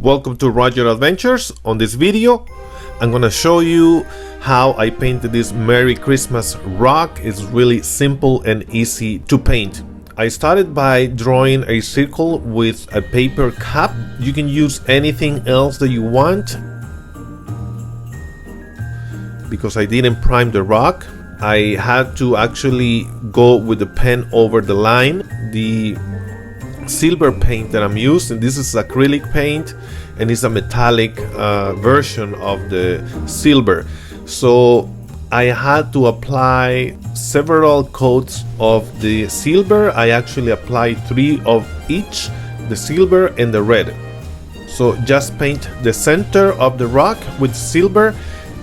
Welcome to Roger Adventures. On this video I'm gonna show you how I painted this Merry Christmas rock. It's really simple and easy to paint. I started by drawing a circle with a paper cap. You can use anything else that you want. Because I didn't prime the rock, I had to actually go with the pen over the line. The silver paint that I'm using, this is acrylic paint and it's a metallic version of the silver, so I had to apply several coats of the silver. I actually applied 3 of each, the silver and the red. So just paint the center of the rock with silver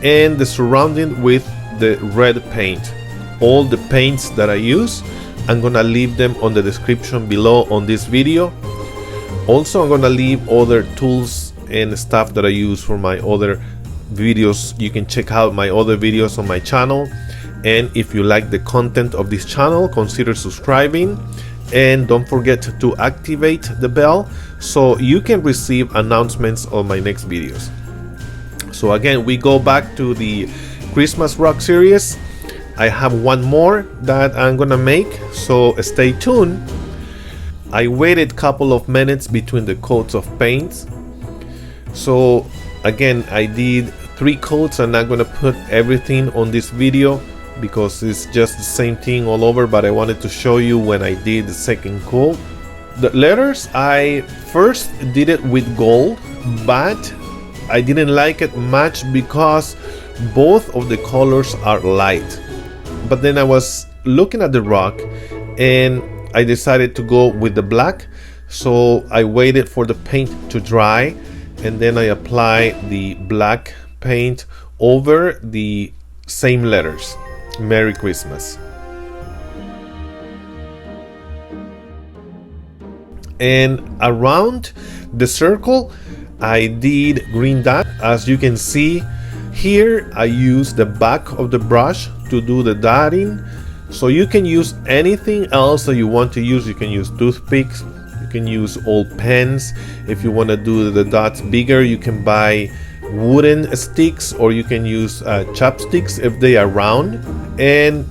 and the surrounding with the red paint. All the paints that I use, I'm gonna leave them on the description below on this video. Also, I'm gonna leave other tools and stuff that I use for my other videos. You can check out my other videos on my channel, and if you like the content of this channel, consider subscribing and don't forget to activate the bell so you can receive announcements on my next videos. So again, we go back to the Christmas rock series. I have one more that I'm gonna make, so stay tuned. I waited a couple of minutes between the coats of paint. So again, I did 3 coats. I'm not gonna put everything on this video because it's just the same thing all over, but I wanted to show you when I did the second coat. The letters, I first did it with gold, but I didn't like it much because both of the colors are light. But then I was looking at the rock and I decided to go with the black, so I waited for the paint to dry and then I applied the black paint over the same letters. Merry Christmas. And around the circle I did green dot. As you can see here, I use the back of the brush to do the dotting. So you can use anything else that you want to use. You can use toothpicks, you can use old pens. If you want to do the dots bigger, you can buy wooden sticks or you can use chopsticks if they are round. And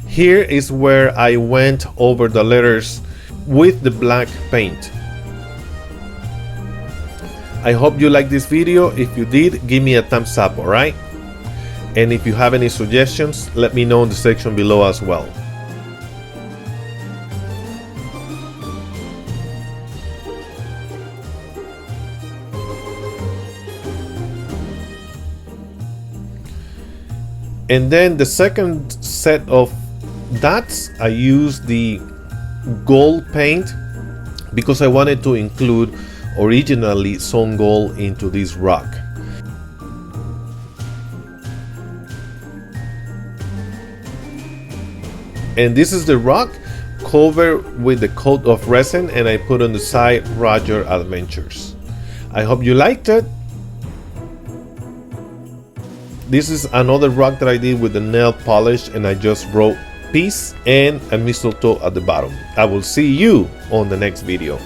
here is where I went over the letters with the black paint. I hope you liked this video. If you did, give me a thumbs up, alright? And if you have any suggestions, let me know in the section below as well. And then the second set of dots, I used the gold paint because I wanted to include originally some gold into this rock. And this is the rock covered with the coat of resin, and I put on the side Roger Adventures. I hope you liked it. This is another rock that I did with the nail polish, and I just wrote peace and a mistletoe at the bottom. I will see you on the next video.